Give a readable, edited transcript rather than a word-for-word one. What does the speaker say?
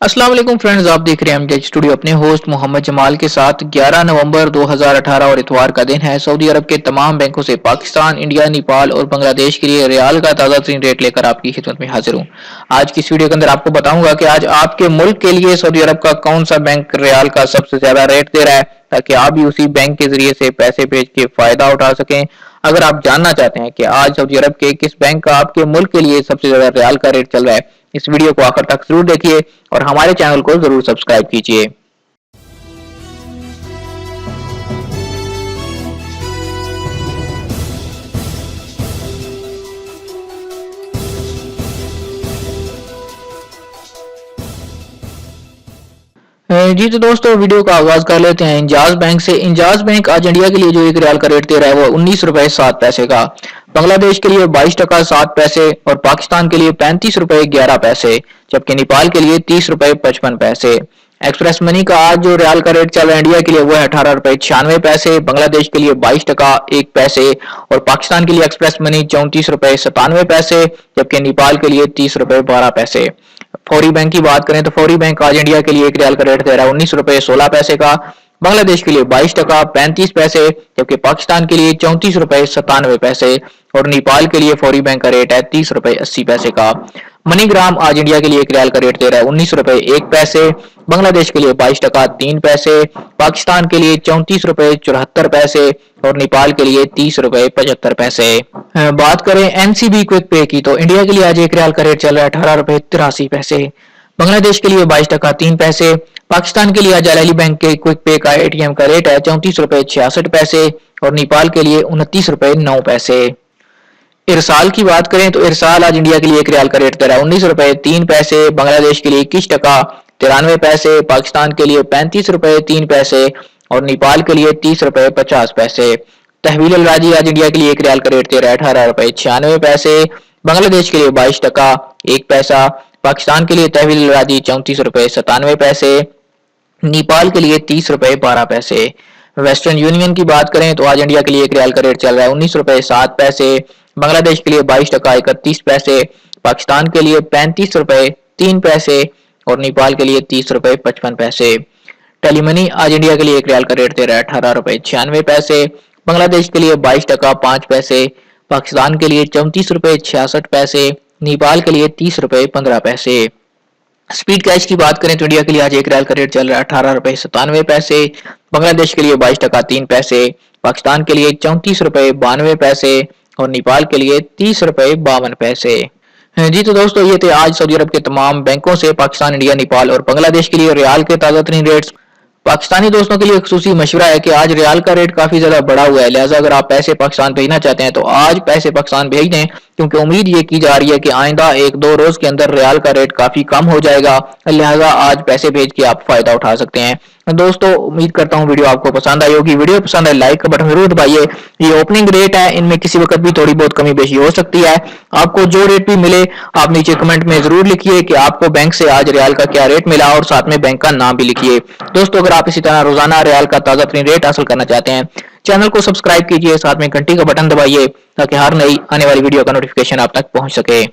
अस्सलाम वालेकुम फ्रेंड्स, आप देख रहे हैं एमटेक स्टूडियो। अपने होस्ट मोहम्मद जमाल के साथ 11 नवंबर 2018 और इतवार का दिन है। सऊदी अरब के तमाम बैंकों से पाकिस्तान, इंडिया, नेपाल और बांग्लादेश के लिए रियाल का ताज़ा तरीन रेट लेकर आपकी खिदमत में हाजिर हूँ। आज की इस वीडियो के अंदर आपको बताऊंगा कि आज आपके मुल्क के लिए सऊदी अरब का कौन सा बैंक रियाल का सबसे ज्यादा रेट दे रहा है, ताकि आप भी उसी बैंक के जरिए से पैसे भेज के फायदा उठा सकें। अगर आप जानना चाहते हैं कि आज सऊदी अरब के किस बैंक का आपके मुल्क के लिए सबसे ज्यादा रियाल का रेट चल रहा है, इस वीडियो को आखिर तक जरूर देखिए और हमारे चैनल को जरूर सब्सक्राइब कीजिए। जी तो दोस्तों, वीडियो का आगाज कर लेते हैं इंजाज बैंक से। इंजाज बैंक आज इंडिया के लिए जो एक रियाल का रेट दे रहा है वो 19 रुपए 7 पैसे का, बांग्लादेश के लिए 22 टका 7 पैसे और पाकिस्तान के लिए 35 रुपए 11 पैसे, जबकि नेपाल के लिए 30 रुपए 55 पैसे। एक्सप्रेस मनी का आज जो रियाल का रेट चल रहा है इंडिया के लिए वो है 18 रुपए 96 पैसे, बांग्लादेश के लिए 22 टका 1 पैसे और पाकिस्तान के लिए एक्सप्रेस मनी 34 रुपए 97 पैसे, जबकि नेपाल के लिए 30 रुपए 12 पैसे। फौरी बैंक की बात करें तो फौरी बैंक आज इंडिया के लिए एक रियाल का रेट दे रहा है 19 रुपए 16 पैसे का, बांग्लादेश के लिए 22 टका 35 पैसे, जबकि पाकिस्तान के लिए 34 रुपए 97 पैसे और नेपाल के लिए फौरी बैंक का रेट है 30 रुपए 80 पैसे का। मनीग्राम आज इंडिया के लिए एक रियाल का रेट दे रहा है 19 रुपए 1 पैसे, बांग्लादेश के लिए 22 टका 3 पैसे, पाकिस्तान के लिए 34 रुपए 74 पैसे और नेपाल के लिए 30 रुपए 75 पैसे। बात करें एनसीबी क्विक पे की तो इंडिया के लिए आज एक रियाल का रेट चल रहा है 18 रुपए 83 पैसे, बांग्लादेश के लिए 22 टका 3 पैसे, पाकिस्तान के लिए आज अलाली बैंक के क्विक पे का एटीएम का रेट है 34 रुपए 66 पैसे और नेपाल के लिए 29 रुपए 9 पैसे। इरसाल की बात करें तो इरसाल आज इंडिया के लिए एक रियाल का रेट दे रहा है 19 रुपए 3 पैसे, बांग्लादेश के लिए 21 टका 93 पैसे, पाकिस्तान के लिए 35 रुपए 3 पैसे और नेपाल के लिए 30 रुपए 50 पैसे। तहवील अल राजी आज इंडिया के लिए एक रियाल का रेट दे रहा है 18 रुपए 96 पैसे, बांग्लादेश के लिए 22 टका 1 पैसा, पाकिस्तान के लिए तहवील अल राजी 34 रुपए 97 पैसे, नेपाल के लिए 30 रुपए 12 पैसे। वेस्टर्न यूनियन की बात करें तो आज इंडिया के लिए एक रियाल का रेट चल रहा है 19 रुपए 7 पैसे, बांग्लादेश के लिए 22 टका 31 पैसे, पाकिस्तान के लिए 35 रुपए 3 पैसे और नेपाल के लिए 30 रुपए 55 पैसे। टेलीमनी आज इंडिया के लिए एक रियाल का रेट दे रहा है 18 रुपए 96 पैसे, बांग्लादेश के लिए 22 टका 5 पैसे, पाकिस्तान के लिए 34 रुपए 66 पैसे, नेपाल के लिए 30 रुपए 15 पैसे। स्पीड कैश की बात करें तो इंडिया के लिए आज एक रियाल का रेट चल रहा है 18 रुपए 97 पैसे, बांग्लादेश के लिए 22 टका 3 पैसे, पाकिस्तान के लिए 34 रुपए 92 पैसे और नेपाल के लिए 30 रुपए 52 पैसे। जी तो दोस्तों, ये थे आज सऊदी अरब के तमाम बैंकों से पाकिस्तान, इंडिया, नेपाल और बांग्लादेश के लिए रियाल के ताजा तरीन रेट्स। पाकिस्तानी दोस्तों के लिए खुसूसी मशवरा है कि आज रियाल का रेट काफी ज्यादा बढ़ा हुआ है, लिहाजा अगर आप पैसे पाकिस्तान भेजना चाहते हैं तो आज पैसे पाकिस्तान भेज दें, क्योंकि उम्मीद ये की जा रही है कि आइंदा 1-2 रोज के अंदर रियाल का रेट काफी कम हो जाएगा, लिहाजा आज पैसे भेज के आप फायदा उठा सकते हैं। दोस्तों, उम्मीद करता हूँ वीडियो आपको पसंद आई होगी। वीडियो पसंद आए लाइक का बटन जरूर दबाइए। ये ओपनिंग रेट है, इनमें किसी वक्त भी थोड़ी बहुत कमी बेशी हो सकती है। आपको जो रेट भी मिले आप नीचे कमेंट में जरूर लिखिए कि आपको बैंक से आज रियाल का क्या रेट मिला और साथ में बैंक का नाम भी लिखिए। दोस्तों, अगर आप इसी तरह रोजाना रियाल का ताजा तरीन रेट हासिल करना चाहते हैं, चैनल को सब्सक्राइब कीजिए, साथ में घंटी का बटन दबाइए ताकि हर नई आने वाली वीडियो का नोटिफिकेशन आप तक पहुंच सके।